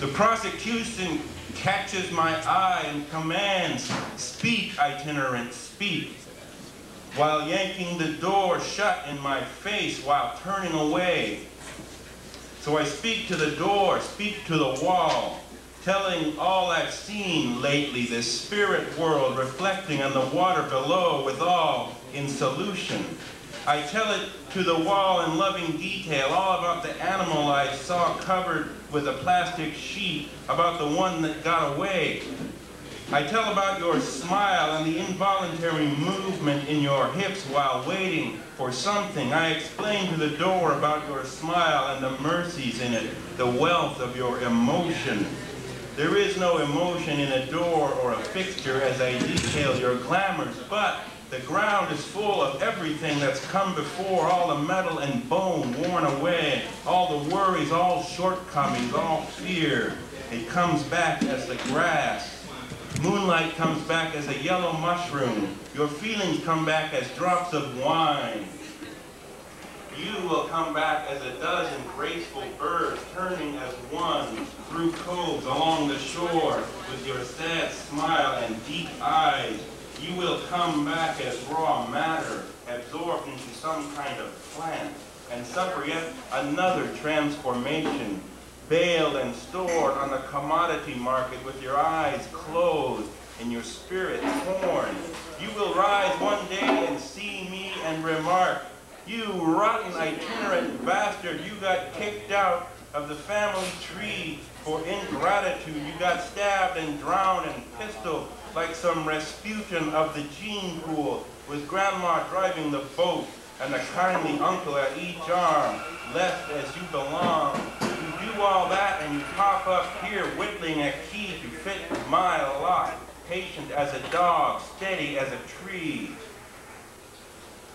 The prosecution catches my eye and commands, "Speak, itinerant, speak," while yanking the door shut in my face while turning away. So I speak to the door, speak to the wall, telling all I've seen lately, this spirit world reflecting on the water below with all in solution. I tell it to the wall in loving detail, all about the animal I saw covered with a plastic sheet, about the one that got away. I tell about your smile and the involuntary movement in your hips while waiting for something. I explain to the door about your smile and the mercies in it, the wealth of your emotion. There is no emotion in a door or a fixture as I detail your glamours, but the ground is full of everything that's come before, all the metal and bone worn away, all the worries, all shortcomings, all fear. It comes back as the grass. Moonlight comes back as a yellow mushroom. Your feelings come back as drops of wine. You will come back as a dozen graceful birds, turning as one through coves along the shore with your sad smile and deep eyes. You will come back as raw matter, absorbed into some kind of plant, and suffer yet another transformation, baled and stored on the commodity market with your eyes closed and your spirit torn. You will rise one day and see me and remark, "You rotten itinerant bastard, you got kicked out of the family tree for ingratitude. You got stabbed and drowned and pistoled like some Rasputin of the gene pool, with grandma driving the boat and a kindly uncle at each arm, left as you belong. You do all that and you pop up here whittling a key to fit my lot, patient as a dog, steady as a tree.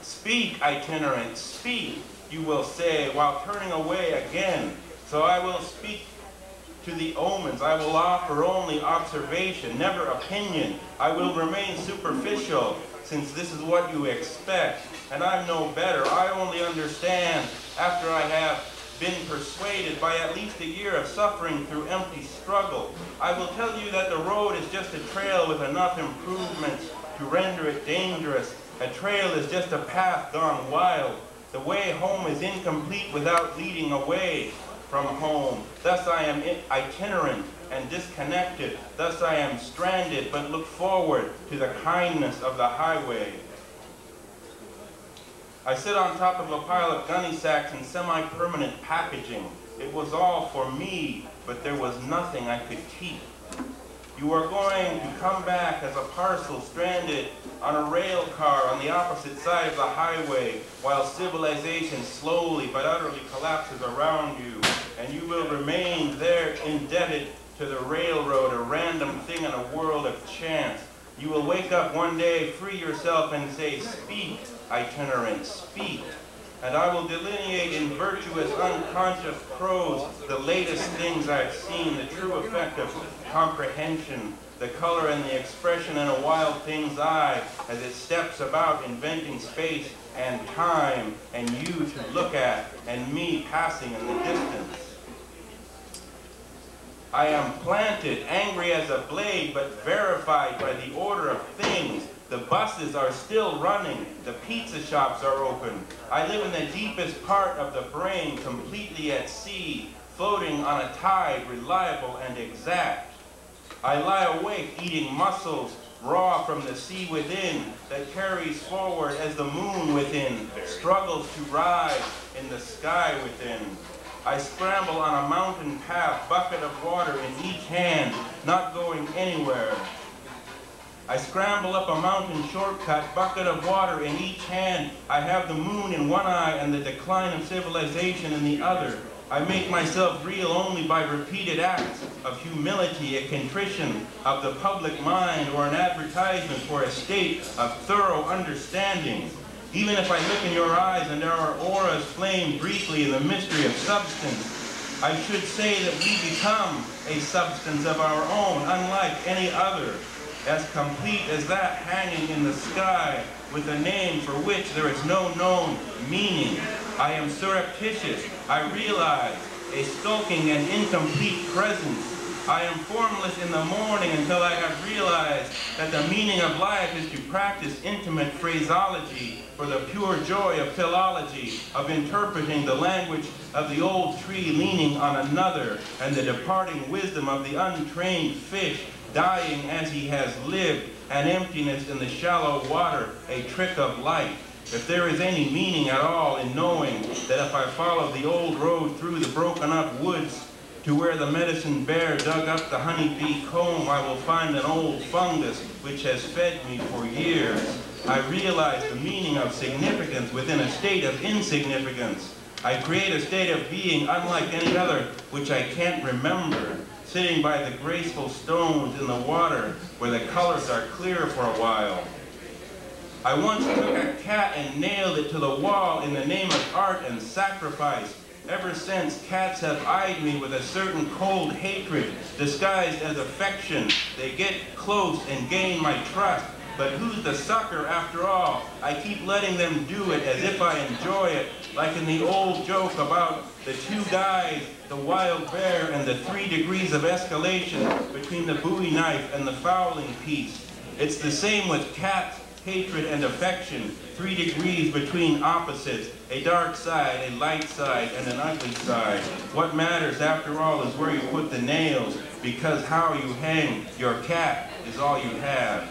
Speak, itinerant, speak," you will say, while turning away again. So I will speak to the omens. I will offer only observation, never opinion. I will remain superficial, since this is what you expect. And I'm no better. I only understand after I have been persuaded by at least a year of suffering through empty struggle. I will tell you that the road is just a trail with enough improvements to render it dangerous. A trail is just a path gone wild. The way home is incomplete without leading away from home. Thus I am itinerant and disconnected. Thus I am stranded, but look forward to the kindness of the highway. I sit on top of a pile of gunny sacks in semi-permanent packaging. It was all for me, but there was nothing I could keep. You are going to come back as a parcel stranded on a rail car on the opposite side of the highway while civilization slowly but utterly collapses around you, and you will remain there indebted to the railroad, a random thing in a world of chance. You will wake up one day, free yourself, and say, "Speak, itinerant, speak." And I will delineate in virtuous, unconscious prose the latest things I've seen, the true effect of comprehension, the color and the expression in a wild thing's eye as it steps about inventing space and time, and you to look at, and me passing in the distance. I am planted, angry as a blade, but verified by the order of things. The buses are still running. The pizza shops are open. I live in the deepest part of the brain, completely at sea, floating on a tide, reliable and exact. I lie awake, eating mussels, raw from the sea within, that carries forward as the moon within, struggles to rise in the sky within. I scramble on a mountain path, bucket of water in each hand, not going anywhere. I scramble up a mountain shortcut, bucket of water in each hand. I have the moon in one eye and the decline of civilization in the other. I make myself real only by repeated acts of humility, a contrition of the public mind, or an advertisement for a state of thorough understanding. Even if I look in your eyes and there are auras flame briefly in the mystery of substance, I should say that we become a substance of our own, unlike any other, as complete as that hanging in the sky, with a name for which there is no known meaning. I am surreptitious, I realize, a skulking and incomplete presence, I am formless in the morning until I have realized that the meaning of life is to practice intimate phraseology for the pure joy of philology, of interpreting the language of the old tree leaning on another, and the departing wisdom of the untrained fish dying as he has lived, an emptiness in the shallow water, a trick of light. If there is any meaning at all in knowing that if I follow the old road through the broken up woods to where the medicine bear dug up the honeybee comb, I will find an old fungus which has fed me for years. I realize the meaning of significance within a state of insignificance. I create a state of being unlike any other which I can't remember, sitting by the graceful stones in the water where the colors are clear for a while. I once took a cat and nailed it to the wall in the name of art and sacrifice. Ever since, cats have eyed me with a certain cold hatred disguised as affection. They get close and gain my trust. But who's the sucker after all? I keep letting them do it as if I enjoy it, like in the old joke about the two guys, the wild bear, and the 3 degrees of escalation between the Bowie knife and the fowling piece. It's the same with cats, hatred and affection, 3 degrees between opposites, a dark side, a light side, and an ugly side. What matters after all is where you put the nails, because how you hang your cat is all you have.